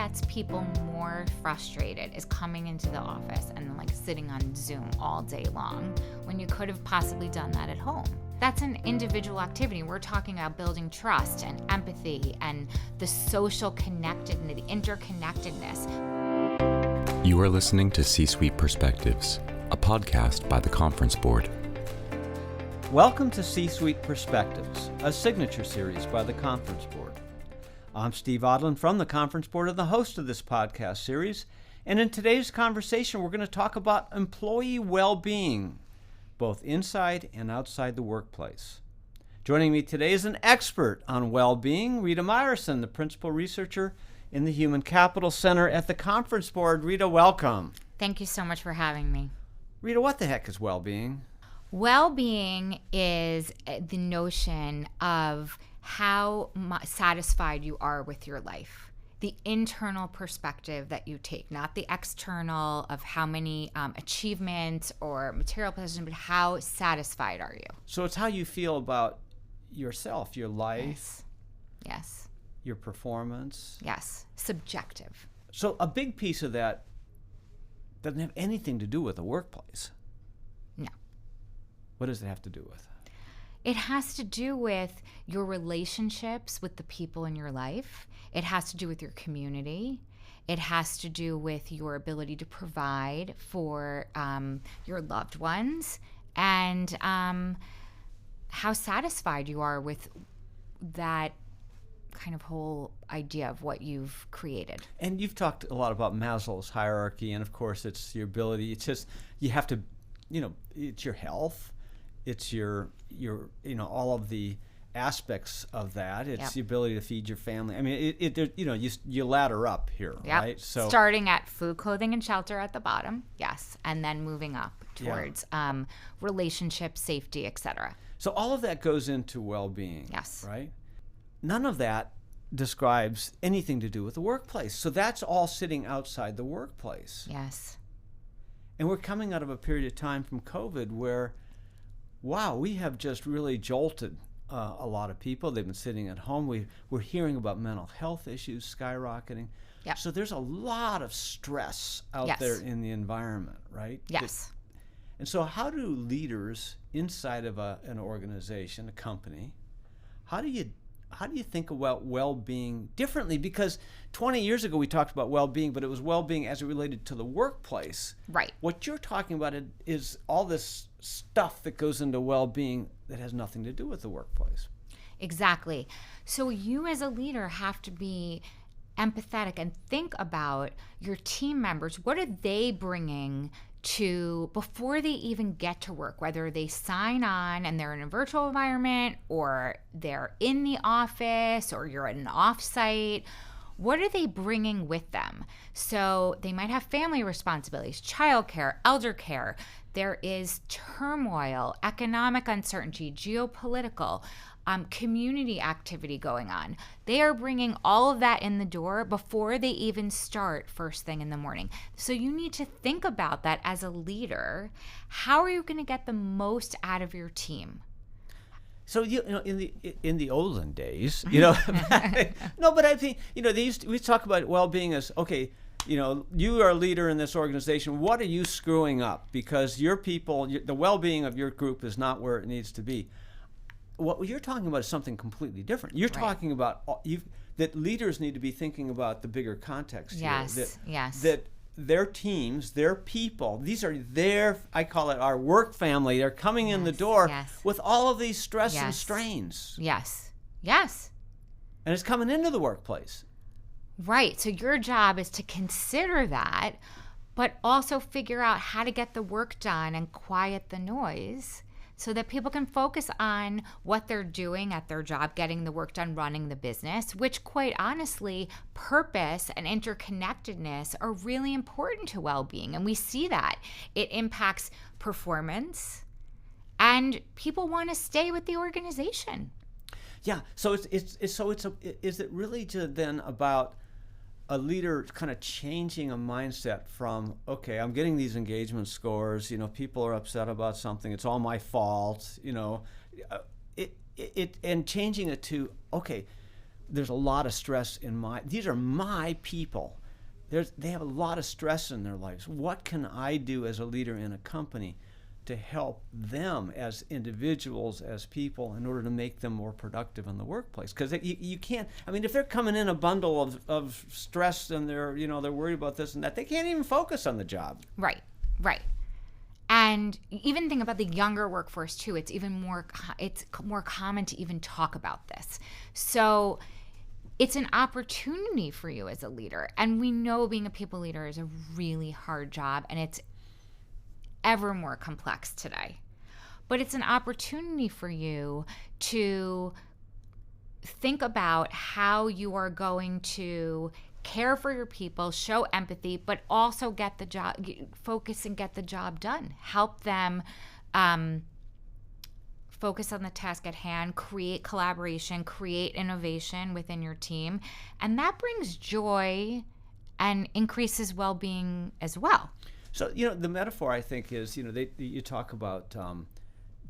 gets people more frustrated is coming into the office and like sitting on Zoom all day long when you could have possibly done that at home. That's an individual activity. We're talking about building trust and empathy and the social connectedness, the interconnectedness. You are listening to C-Suite Perspectives, a podcast by the Conference Board. Welcome to C-Suite Perspectives, a signature series by the Conference Board. I'm Steve Odland from the Conference Board and the host of this podcast series. And in today's conversation, we're going to talk about employee well-being, both inside and outside the workplace. Joining me today is an expert on well-being, Rita Meyerson, the principal researcher in the Human Capital Center at the Conference Board. Rita, welcome. Thank you so much for having me. Rita, what the heck is well-being? Well-being is the notion of how satisfied you are with your life. The internal perspective that you take, not the external of how many achievements or material possessions, but how satisfied are you? So it's how you feel about yourself, your life. Yes. Your performance. Yes. Subjective. So a big piece of that doesn't have anything to do with the workplace. No. What does it have to do with? It has to do with your relationships with the people in your life. It has to do with your community. It has to do with your ability to provide for your loved ones and how satisfied you are with that kind of whole idea of what you've created. And you've talked a lot about Maslow's hierarchy, and of course it's your ability. It's just, you have to, it's your health. It's your all of the aspects of that. It's the ability to feed your family. I mean, you ladder up here, right? So starting at food, clothing, and shelter at the bottom, yes, and then moving up towards relationships, safety, etc. So all of that goes into well-being, yes, right? None of that describes anything to do with the workplace. So that's all sitting outside the workplace. Yes. And we're coming out of a period of time from COVID where, wow, we have just really jolted a lot of people. They've been sitting at home. We're hearing about mental health issues skyrocketing. Yep. So there's a lot of stress out there in the environment, right? Yes. And so how do leaders inside of an organization, a company, how do you think about well-being differently? Because 20 years ago we talked about well-being, but it was well-being as it related to the workplace. Right. What you're talking about is all this stuff that goes into well-being that has nothing to do with the workplace. Exactly. So you as a leader have to be empathetic and think about your team members. What are they bringing to before they even get to work, whether they sign on and they're in a virtual environment or they're in the office or you're at an offsite? What are they bringing with them? So they might have family responsibilities, childcare, elder care. There is turmoil, economic uncertainty, geopolitical, community activity going on. They are bringing all of that in the door before they even start first thing in the morning. So you need to think about that as a leader. How are you going to get the most out of your team? So in the olden days, no, but I think we talk about well-being as okay. You are a leader in this organization. What are you screwing up? Because your people, the well-being of your group is not where it needs to be. What you're talking about is something completely different. You're talking about that leaders need to be thinking about the bigger context here. Yes. That their teams, their people, these are I call it our work family. They're coming in the door with all of these stress and strains. Yes. And it's coming into the workplace. Right. So your job is to consider that, but also figure out how to get the work done and quiet the noise so that people can focus on what they're doing at their job, getting the work done, running the business, which quite honestly, purpose and interconnectedness are really important to well-being. And we see that. It impacts performance and people want to stay with the organization. Yeah. So is it really then about a leader kind of changing a mindset from, okay, I'm getting these engagement scores, people are upset about something, it's all my fault, and changing it to, okay, there's a lot of stress these are my people. They have a lot of stress in their lives. What can I do as a leader in a company to help them as individuals, as people, in order to make them more productive in the workplace? Because you can't, I mean, if they're coming in a bundle of stress and they're worried about this and that, they can't even focus on the job. Right. And even think about the younger workforce too. It's more common to even talk about this. So it's an opportunity for you as a leader. And we know being a people leader is a really hard job, and it's ever more complex today. But it's an opportunity for you to think about how you are going to care for your people, show empathy, but also get the job, focus and get the job done. Help them focus on the task at hand, create collaboration, create innovation within your team. And that brings joy and increases well-being as well. So, the metaphor, I think, is, you talk about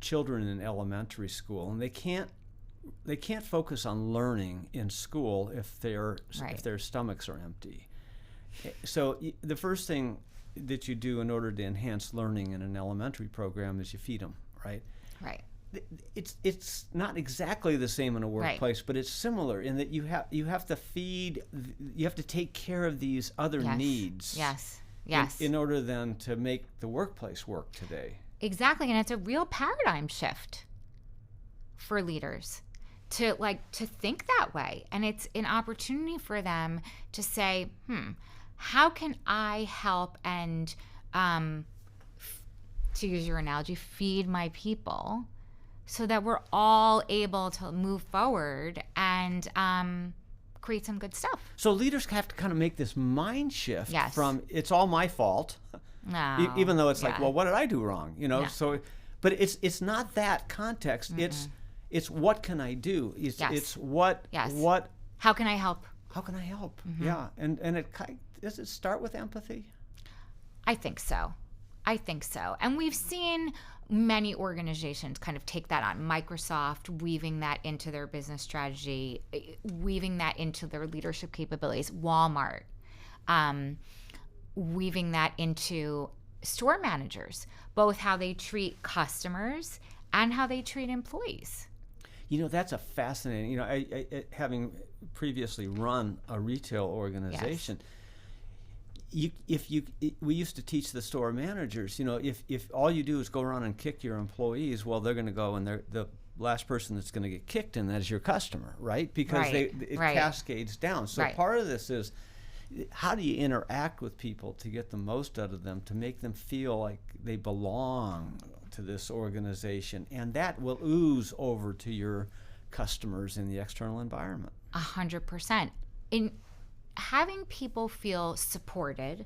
children in elementary school, and they can't focus on learning in school if their stomachs are empty. So the first thing that you do in order to enhance learning in an elementary program is you feed them, right? Right. It's not exactly the same in a workplace, but it's similar in that you have to feed, you have to take care of these other needs. Yes. In order then to make the workplace work today. Exactly, and it's a real paradigm shift for leaders to think that way, and it's an opportunity for them to say, how can I help and to use your analogy, feed my people, so that we're all able to move forward and create some good stuff. So leaders have to kind of make this mind shift from it's all my fault, even though it's like, well, what did I do wrong? So, but it's not that context. Mm-hmm. It's what can I do? It's what how can I help? How can I help? Mm-hmm. Yeah, and does it start with empathy? I think so. And we've seen many organizations kind of take that on. Microsoft weaving that into their business strategy, weaving that into their leadership capabilities. Walmart weaving that into store managers, both how they treat customers and how they treat employees. That's a fascinating, I having previously run a retail organization, we used to teach the store managers, if all you do is go around and kick your employees, well, they're going to go and the last person that's going to get kicked, and that is your customer, right? Because it cascades down. So part of this is, how do you interact with people to get the most out of them, to make them feel like they belong to this organization, and that will ooze over to your customers in the external environment. 100%. In having people feel supported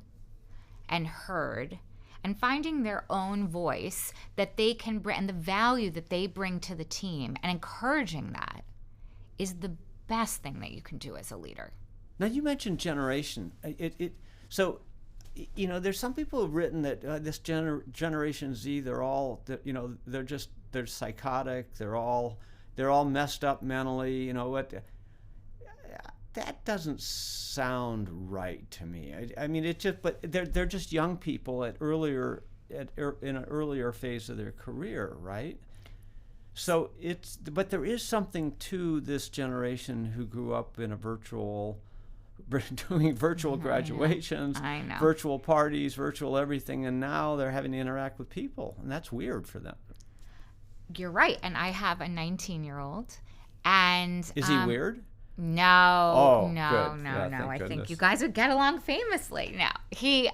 and heard, and finding their own voice that they can bring, and the value that they bring to the team, and encouraging that, is the best thing that you can do as a leader. Now, you mentioned generation. So there's some people who've written that this Generation Z, they're psychotic. They're all messed up mentally. That doesn't sound right to me. I mean, but they're just young people in an earlier phase of their career, right? So but there is something to this generation who grew up in doing virtual graduations, I know. Virtual parties, virtual everything, and now they're having to interact with people, and that's weird for them. You're right, and I have a 19-year-old, and is he weird? No, good. Yeah, I goodness. think you guys would get along famously. No, he,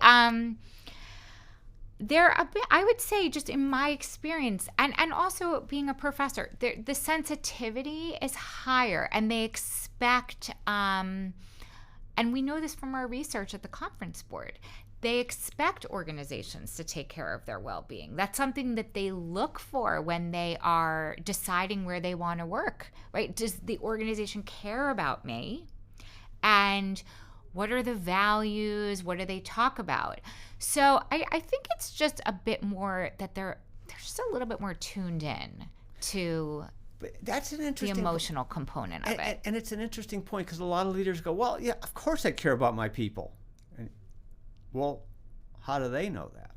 they're a bit, I would say, just in my experience, and also being a professor, the sensitivity is higher, and they expect, and we know this from our research at the Conference Board, they expect organizations to take care of their well-being. That's something that they look for when they are deciding where they want to work, right? Does the organization care about me? And what are the values? What do they talk about? So I think it's just a bit more that they're just a little bit more tuned in to But that's an The interesting emotional component of it. And it's an interesting point because a lot of leaders go, well, yeah, of course I care about my people. And, well, how do they know that?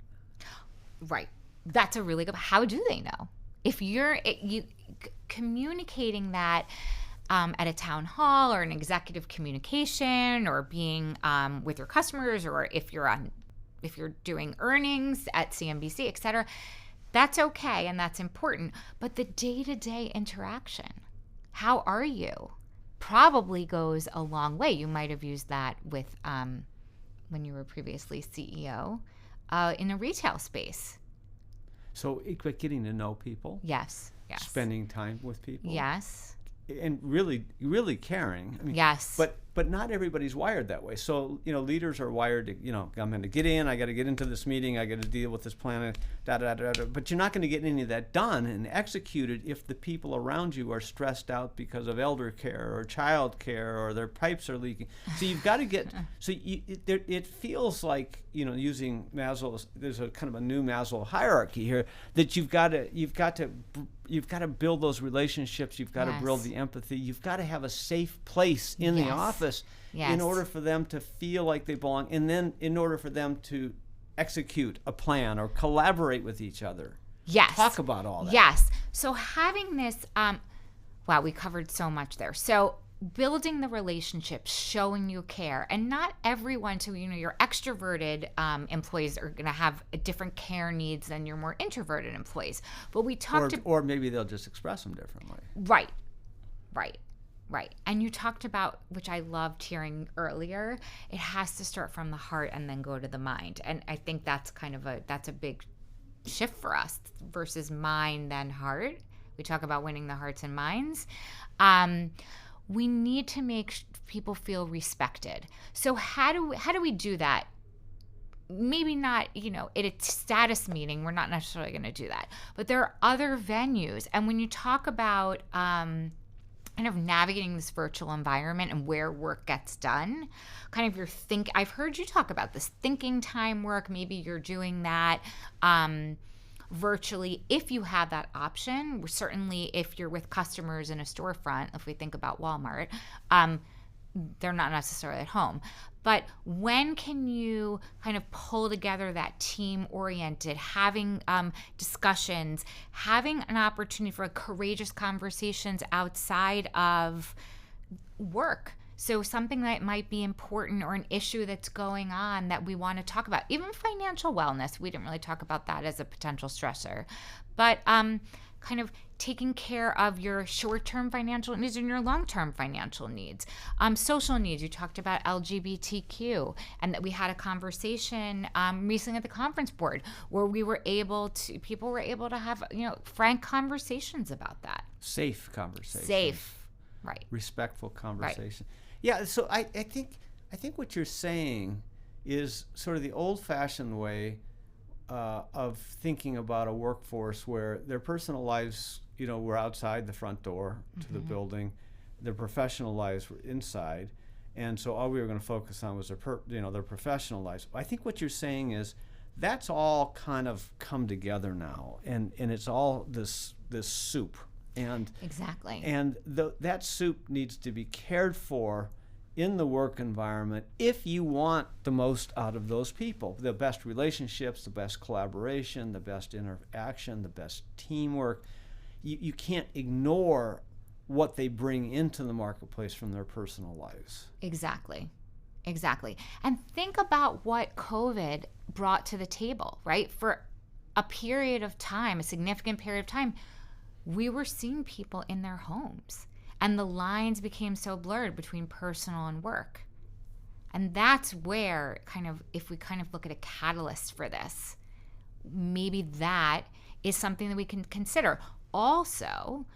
Right. That's a really good. How do they know? If you're communicating that at a town hall or an executive communication, or being with your customers, or if you're doing earnings at CNBC, et cetera, that's okay and that's important. But the day-to-day interaction, how are you, probably goes a long way. You might have used that with when you were previously CEO in a retail space. So getting to know people. Yes. Spending time with people. Yes. And really, really caring. I mean, yes. But not everybody's wired that way. So, leaders are wired to, I'm going to get in, I got to get into this meeting, I got to deal with this plan, But you're not going to get any of that done and executed if the people around you are stressed out because of elder care or child care or their pipes are leaking. So you've got to get, it feels like, using Maslow's, there's a kind of a new Maslow hierarchy here, that you've got to build those relationships. You've got to build the empathy. You've got to have a safe place in the office in order for them to feel like they belong, and then in order for them to execute a plan or collaborate with each other. Yes. Talk about all that. Yes. So having this, wow, we covered so much there. So building the relationships, showing you care, and not everyone, so your extroverted employees are going to have different care needs than your more introverted employees. But we talked or maybe they'll just express them differently. Right. And you talked about, which I loved hearing earlier, it has to start from the heart and then go to the mind. And I think that's that's a big shift for us versus mind then heart. We talk about winning the hearts and minds. We need to make people feel respected. So how do we do that? Maybe not, at a status meeting, we're not necessarily going to do that. But there are other venues. And when you talk about kind of navigating this virtual environment and where work gets done, kind of I've heard you talk about this thinking time work. Maybe you're doing that virtually if you have that option. Certainly if you're with customers in a storefront, if we think about Walmart, they're not necessarily at home. But when can you kind of pull together that team-oriented, having discussions, having an opportunity for courageous conversations outside of work? So something that might be important or an issue that's going on that we want to talk about. Even financial wellness, we didn't really talk about that as a potential stressor. But kind of taking care of your short-term financial needs and your long-term financial needs. Social needs, you talked about LGBTQ, and that we had a conversation recently at the conference board where people were able to have, frank conversations about that. Safe conversation. Safe, right. Respectful conversation. Right. Yeah, so I think what you're saying is sort of the old-fashioned way of thinking about a workforce where their personal lives, were outside the front door to the building, their professional lives were inside, and so all we were going to focus on was their professional lives. I think what you're saying is that's all kind of come together now, and it's all this soup, and exactly, and that soup needs to be cared for in the work environment if you want the most out of those people, the best relationships, the best collaboration, the best interaction, the best teamwork. You can't ignore what they bring into the marketplace from their personal lives. Exactly. And think about what COVID brought to the table, right? For a period of time, a significant period of time, we were seeing people in their homes. And the lines became so blurred between personal and work. And that's where if we look at a catalyst for this, maybe that is something that we can consider. Also,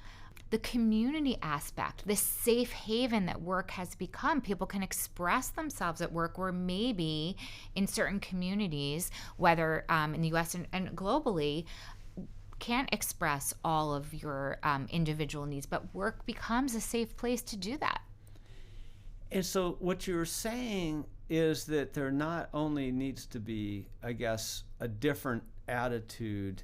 the community aspect, the safe haven that work has become. People can express themselves at work, where maybe in certain communities, whether in the U.S. and globally, can't express all of your individual needs, but work becomes a safe place to do that. And so what you're saying is that there not only needs to be, I guess, a different attitude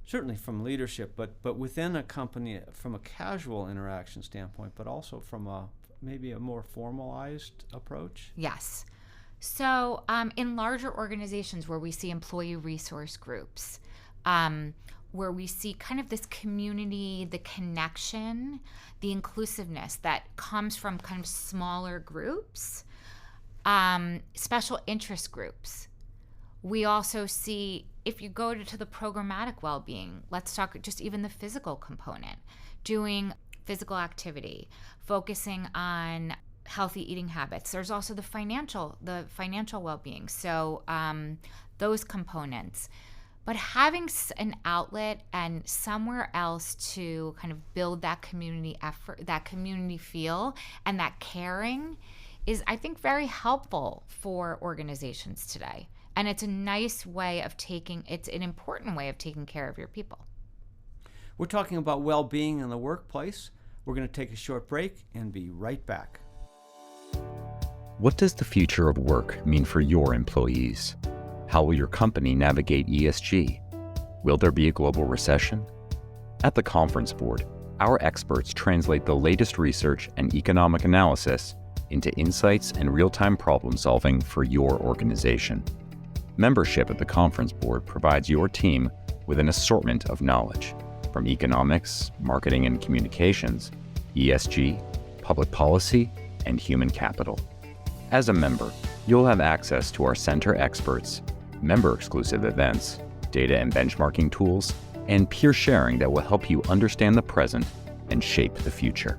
certainly from leadership, but within a company from a casual interaction standpoint, but also from maybe a more formalized approach? Yes. So in larger organizations where we see employee resource groups, where we see kind of this community, the connection, the inclusiveness that comes from kind of smaller groups, special interest groups. We also see, if you go to the programmatic well-being, let's talk just even the physical component, doing physical activity, focusing on healthy eating habits. There's also the financial well-being. So those components. But having an outlet and somewhere else to kind of build that community effort, that community feel, and that caring is, I think, very helpful for organizations today. And it's a nice way of it's an important way of taking care of your people. We're talking about well-being in the workplace. We're going to take a short break and be right back. What does the future of work mean for your employees? How will your company navigate ESG? Will there be a global recession? At the Conference Board, our experts translate the latest research and economic analysis into insights and real-time problem solving for your organization. Membership at the Conference Board provides your team with an assortment of knowledge, from economics, marketing and communications, ESG, public policy, and human capital. As a member, you'll have access to our center experts, member-exclusive events, data and benchmarking tools, and peer sharing that will help you understand the present and shape the future.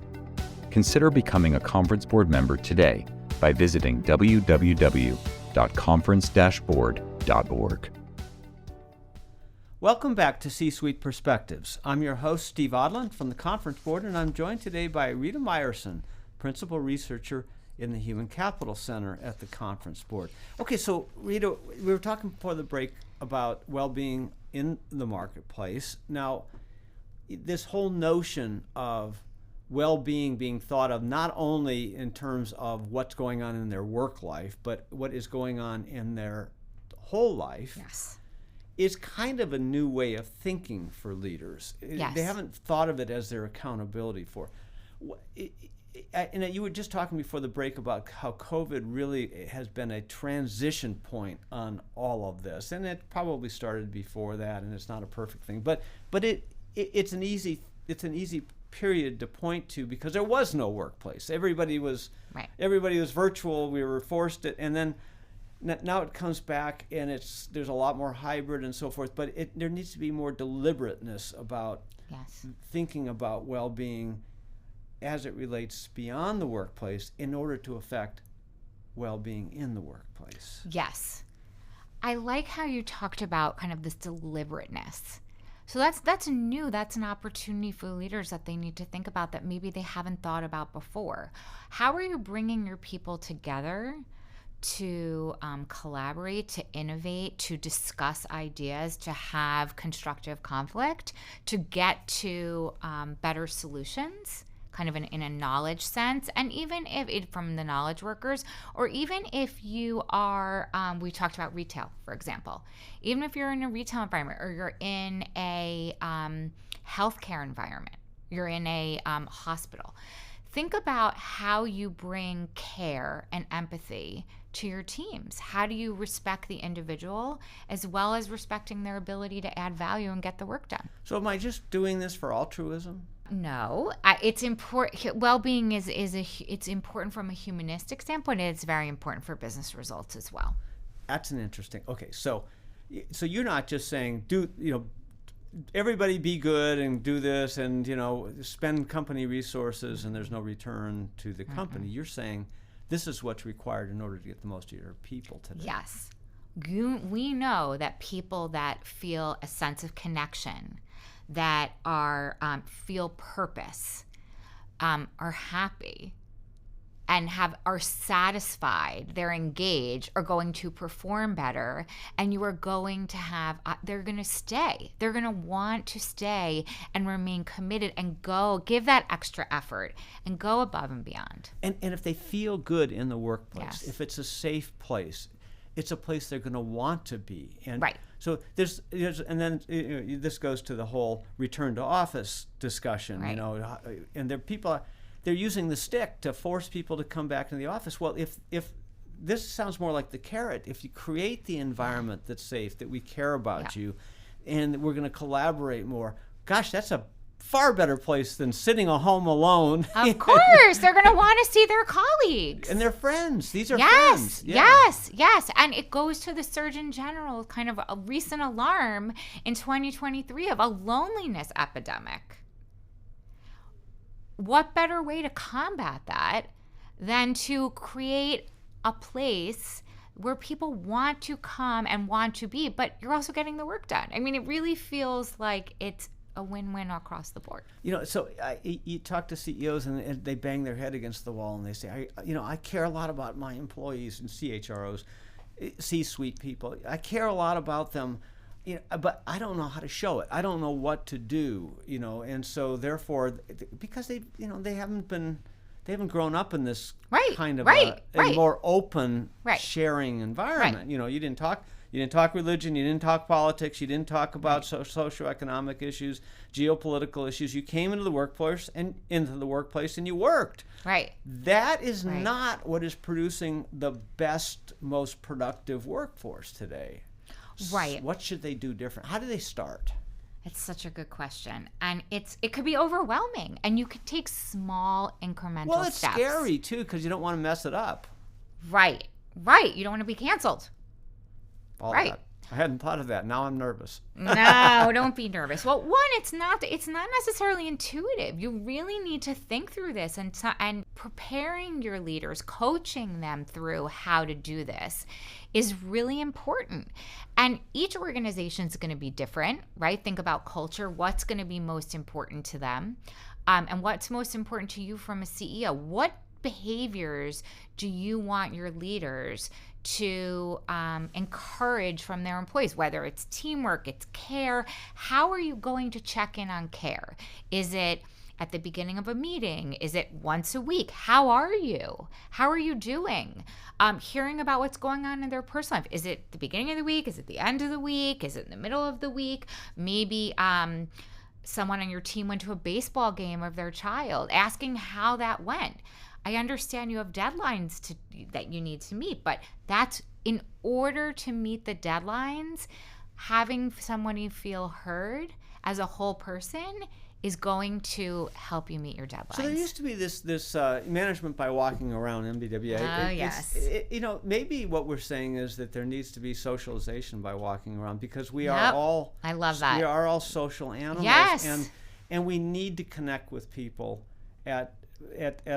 Consider becoming a Conference Board member today by visiting www.conference-board.org. Welcome back to C-Suite Perspectives. I'm your host, Steve Odland from the Conference Board, and I'm joined today by Rita Meyerson, Principal Researcher in the Human Capital Center at the Conference Board. Okay, so Rita, we were talking before the break about well-being in the marketplace. Now, this whole notion of well-being being thought of not only in terms of what's going on in their work life, but what is going on in their whole life. Yes. Is kind of a new way of thinking for leaders. Yes. They haven't thought of it as their accountability for. And you were just talking before the break about how COVID really has been a transition point on all of this, and it probably started before that, and it's not a perfect thing, but it's an easy period to point to because there was no workplace. Everybody was virtual. We were forced it, and then now it comes back, and there's a lot more hybrid and so forth. But there needs to be more deliberateness about thinking about well-being as it relates beyond the workplace in order to affect well-being in the workplace. Yes. I like how you talked about kind of this deliberateness. So that's new. That's an opportunity for leaders that they need to think about that maybe they haven't thought about before. How are you bringing your people together to collaborate, to innovate, to discuss ideas, to have constructive conflict, to get to better solutions? Kind of in a knowledge sense, and even if from the knowledge workers, or even if you are, we talked about retail, for example, even if you're in a retail environment or you're in a healthcare environment, you're in a hospital, think about how you bring care and empathy to your teams. How do you respect the individual as well as respecting their ability to add value and get the work done? So am I just doing this for altruism? No, it's important. Well-being it's important from a humanistic standpoint, and it's very important for business results as well. That's an interesting. Okay, so you're not just saying everybody be good and do this and spend company resources and there's no return to the company. You're saying this is what's required in order to get the most of your people today. Yes, we know that people that feel a sense of connection, that feel purpose, are happy, and are satisfied, they're engaged, are going to perform better, and you are going to have, they're going to stay. They're going to want to stay and remain committed and give that extra effort and go above and beyond. And if they feel good in the workplace, if it's a safe place, it's a place they're going to want to be. And So and then this goes to the whole return to office discussion, Right. And they're using the stick to force people to come back to the office. Well, if this sounds more like the carrot, if you create the environment that's safe, that we care about you, and we're going to collaborate more, gosh, that's a far better place than sitting at home alone. Of course, they're going to want to see their colleagues. And they're friends. These are friends. Yes. And it goes to the Surgeon General kind of a recent alarm in 2023 of a loneliness epidemic. What better way to combat that than to create a place where people want to come and want to be, but you're also getting the work done? I mean, it really feels like it's a win-win across the board. So you talk to CEOs and they bang their head against the wall and they say, I care a lot about my employees and CHROs, C-suite people. I care a lot about them, but I don't know how to show it. I don't know what to do, and so therefore, because they haven't grown up in this kind of a more open sharing environment. You didn't talk religion, you didn't talk politics, you didn't talk about socioeconomic issues, geopolitical issues. You came into the workplace and you worked. Right. That is not what is producing the best, most productive workforce today. Right. What should they do different? How do they start? It's such a good question. And it could be overwhelming. And you could take small incremental steps. Well, it's scary, too, because you don't want to mess it up. Right. You don't want to be canceled. That. I hadn't thought of that. Now I'm nervous. No, don't be nervous. Well, one, it's not necessarily intuitive. You really need to think through this and preparing your leaders, coaching them through how to do this is really important. And each organization is going to be different, right? Think about culture. What's going to be most important to them? And what's most important to you from a CEO? What behaviors do you want your leaders to encourage from their employees, whether it's teamwork, it's care? How are you going to check in on care? Is it at the beginning of a meeting? Is it once a week? How are you? How are you doing? Hearing about what's going on in their personal life. Is it the beginning of the week? Is it the end of the week? Is it in the middle of the week? Maybe someone on your team went to a baseball game of their child, asking how that went. I understand you have deadlines that you need to meet, but that's in order to meet the deadlines, having someone you feel heard as a whole person is going to help you meet your deadlines. So there used to be this management by walking around, MBWA. Oh, yes. Maybe what we're saying is that there needs to be socialization by walking around, because we are all, I love that. We are all social animals. Yes. And we need to connect with people at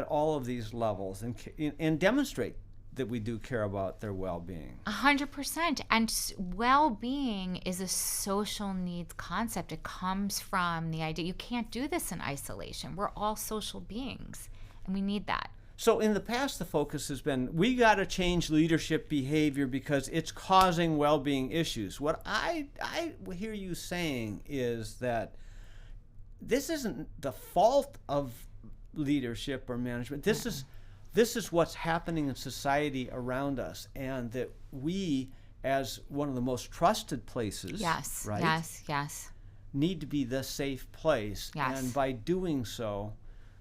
all of these levels and demonstrate that we do care about their well-being. 100%. And well-being is a social needs concept. It comes from the idea you can't do this in isolation. We're all social beings, and we need that. So in the past, the focus has been, we got to change leadership behavior because it's causing well-being issues. What I hear you saying is that this isn't the fault of leadership or management. This is what's happening in society around us, and that we, as one of the most trusted places, need to be the safe place. Yes. And by doing so,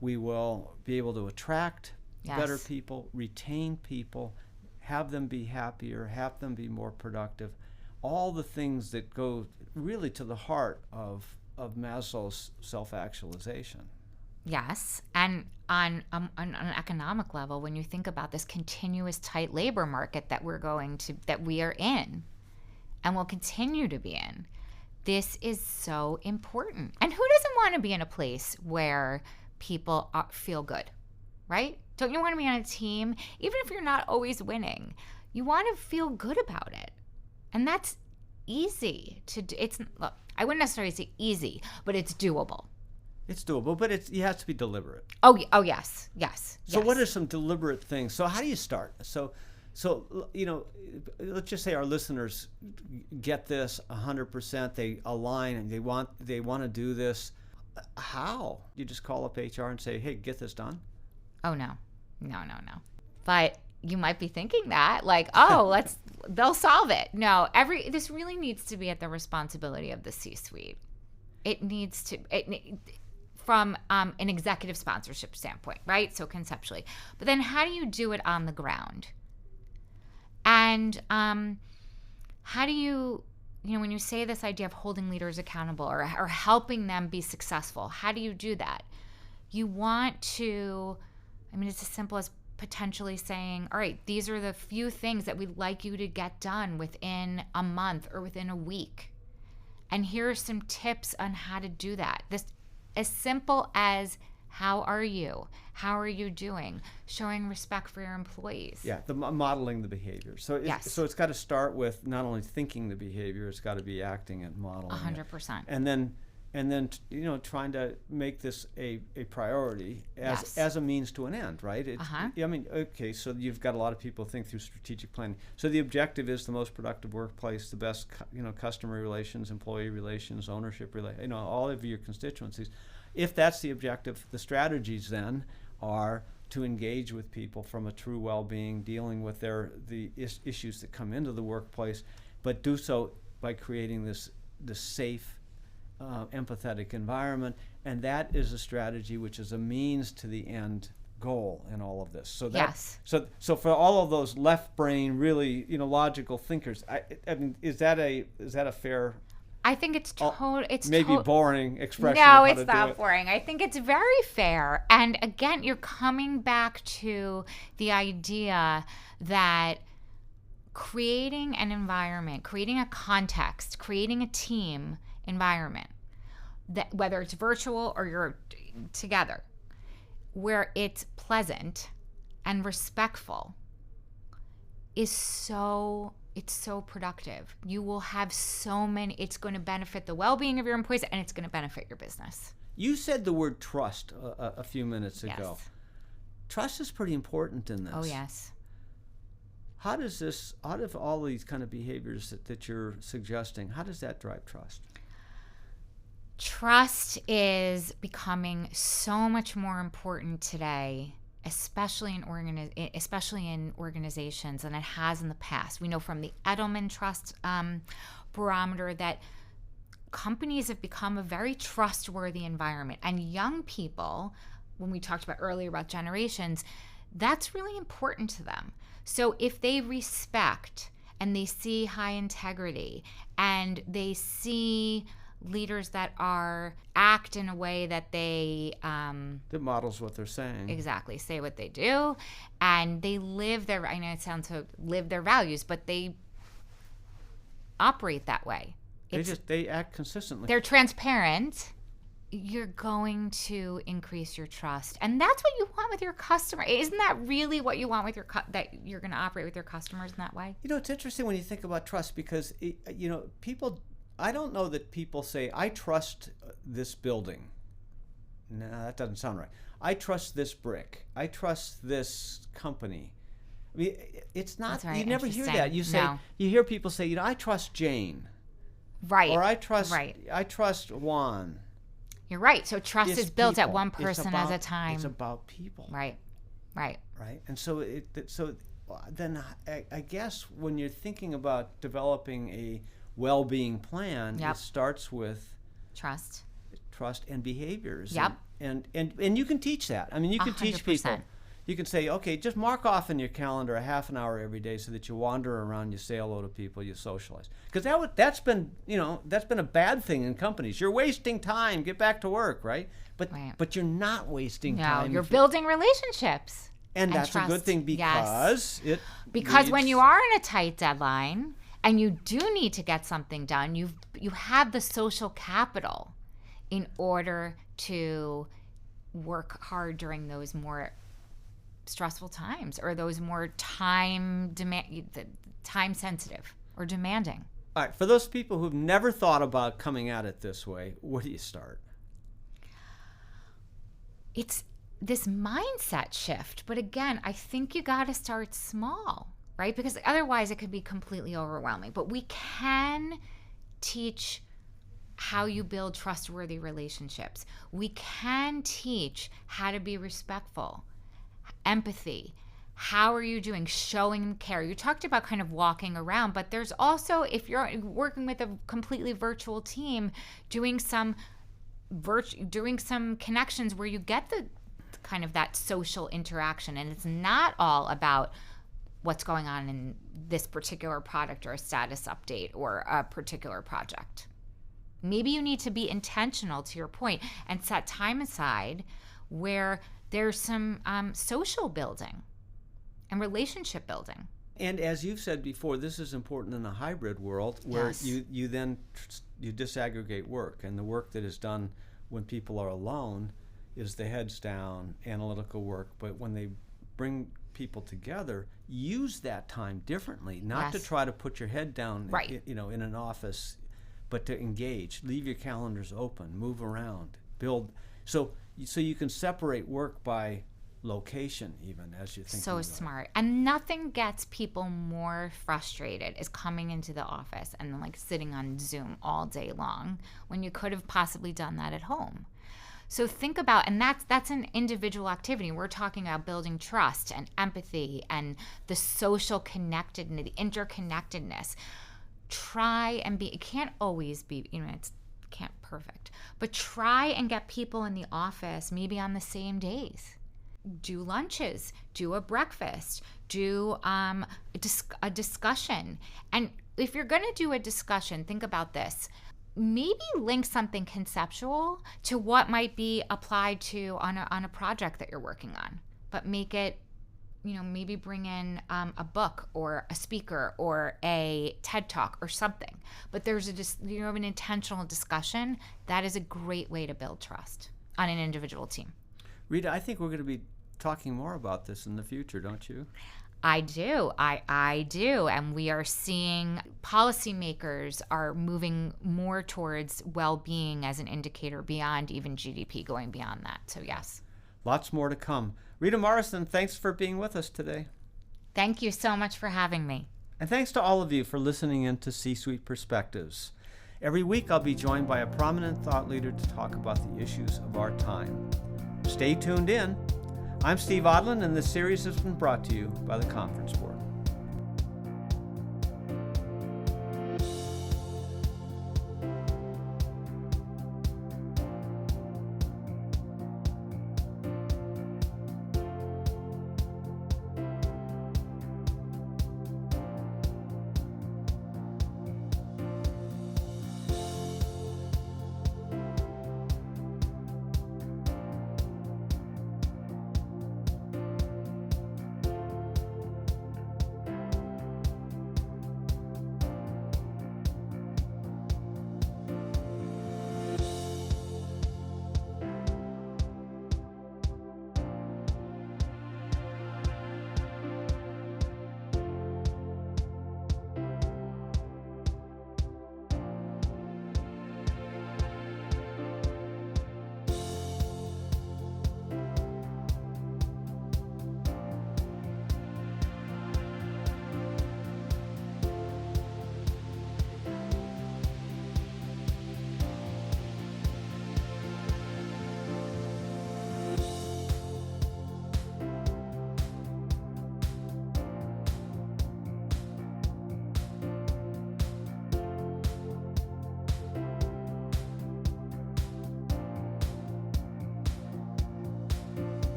we will be able to attract better people, retain people, have them be happier, have them be more productive. All the things that go really to the heart of Maslow's self-actualization. Yes, and on an economic level, when you think about this continuous tight labor market that we are in, and will continue to be in, this is so important. And who doesn't want to be in a place where people feel good, right? Don't you want to be on a team, even if you're not always winning? You want to feel good about it, and that's easy to do. Look, I wouldn't necessarily say easy, but it's doable. It's doable, but it has to be deliberate. Oh yes. So what are some deliberate things? So how do you start? So let's just say our listeners get this 100%. They align and they want to do this. How? You just call up HR and say, "Hey, get this done." Oh no. But you might be thinking that, like, oh, they'll solve it. No, this really needs to be at the responsibility of the C-suite. It needs to, from an executive sponsorship standpoint, right? So conceptually. But then how do you do it on the ground? And how do you, when you say this idea of holding leaders accountable or helping them be successful, how do you do that? You want to, it's as simple as potentially saying, all right, these are the few things that we'd like you to get done within a month or within a week. And here are some tips on how to do that. This, as simple as, how are you? How are you doing? Showing respect for your employees. Yeah, modeling the behavior. So it's got to start with not only thinking the behavior, it's got to be acting and modeling 100%. it. And then trying to make this a priority as a means to an end, right? Okay, so you've got a lot of people think through strategic planning. So the objective is the most productive workplace, the best customer relations, employee relations, ownership relations, all of your constituencies. If that's the objective, the strategies then are to engage with people from a true well-being, dealing with the issues that come into the workplace, but do so by creating this safe, empathetic environment, and that is a strategy which is a means to the end goal in all of this. So so for all of those left brain, really logical thinkers, is that a fair? I think it's boring expression. No, it's not boring. I think it's very fair. And again, you're coming back to the idea that creating an environment, creating a context, creating a team environment, that whether it's virtual or you're together, where it's pleasant and respectful, it's so productive. You will have it's going to benefit the well-being of your employees, and it's going to benefit your business. You said the word trust a few minutes ago. Yes. Trust is pretty important in this. Oh, yes. How do all these kind of behaviors that you're suggesting, how does that drive trust? Trust is becoming so much more important today, especially in organizations, than it has in the past. We know from the Edelman Trust Barometer that companies have become a very trustworthy environment. And young people, when we talked about earlier about generations, that's really important to them. So if they respect and they see high integrity and they see leaders that act in a way that that models what they're saying. Exactly. Say what they do, and they live their, I know it sounds so, live their values, but they operate that way. They act consistently. They're transparent. You're going to increase your trust. And that's what you want with your customer. Isn't that really what you want with that you're going to operate with your customers in that way? It's interesting when you think about trust, because people, I don't know that people say, I trust this building. No, that doesn't sound right. I trust this brick. I trust this company. I mean, it's not, you never hear that. You hear people say, I trust Jane. Right. Or I trust Juan. You're right. So trust is built at one person at a time. It's about people. Right. And so then I guess when you're thinking about developing a well-being plan, it starts with trust and behaviors. Yep. And you can teach that. I mean, you can 100%. Teach people. You can say, okay, just mark off in your calendar a half an hour every day so that you wander around, you say hello to people, you socialize. Because that's been a bad thing in companies. You're wasting time. Get back to work, right? But you're not wasting time. No, you're building relationships. And that's trust. A good thing because when you are in a tight deadline and you do need to get something done, you have the social capital in order to work hard during those more stressful times, or those more time sensitive or demanding. All right, for those people who've never thought about coming at it this way, where do you start? It's this mindset shift, but again, I think you got to start small, right? Because otherwise it could be completely overwhelming. But we can teach how you build trustworthy relationships. We can teach how to be respectful, empathy, How are you doing? Showing care. You talked about kind of walking around, but there's also, if you're working with a completely virtual team, doing some connections where you get the kind of that social interaction. And it's not all about what's going on in this particular product or a status update or a particular project. Maybe you need to be intentional, to your point, and set time aside where there's some social building and relationship building. And as you've said before, this is important in a hybrid world where Yes. you then disaggregate work, and the work that is done when people are alone is the heads down analytical work. But when they bring people together, use that time differently, not to Yes. try to put your head down, Right. in an office, but to engage, leave your calendars open, move around, build. So you can separate work by location, even as you think. So smart. And nothing gets people more frustrated as coming into the office and like sitting on Zoom all day long when you could have possibly done that at home. So think about, and that's an individual activity. We're talking about building trust and empathy and the social connectedness, the interconnectedness. Try and it can't always be, it's can't perfect, but try and get people in the office maybe on the same days. Do lunches, do a breakfast, do a discussion. And if you're going to do a discussion, think about this. Maybe link something conceptual to what might be applied to on a project that you're working on, but make it, maybe bring in a book or a speaker or a TED Talk or something. But there's an intentional discussion. That is a great way to build trust on an individual team. Rita, I think we're going to be talking more about this in the future, don't you? I do. I do. And we are seeing policymakers are moving more towards well-being as an indicator beyond even GDP, going beyond that. So yes. Lots more to come. Rita Meyerson, thanks for being with us today. Thank you so much for having me. And thanks to all of you for listening in to C-Suite Perspectives. Every week I'll be joined by a prominent thought leader to talk about the issues of our time. Stay tuned in. I'm Steve Odland, and this series has been brought to you by the Conference Board.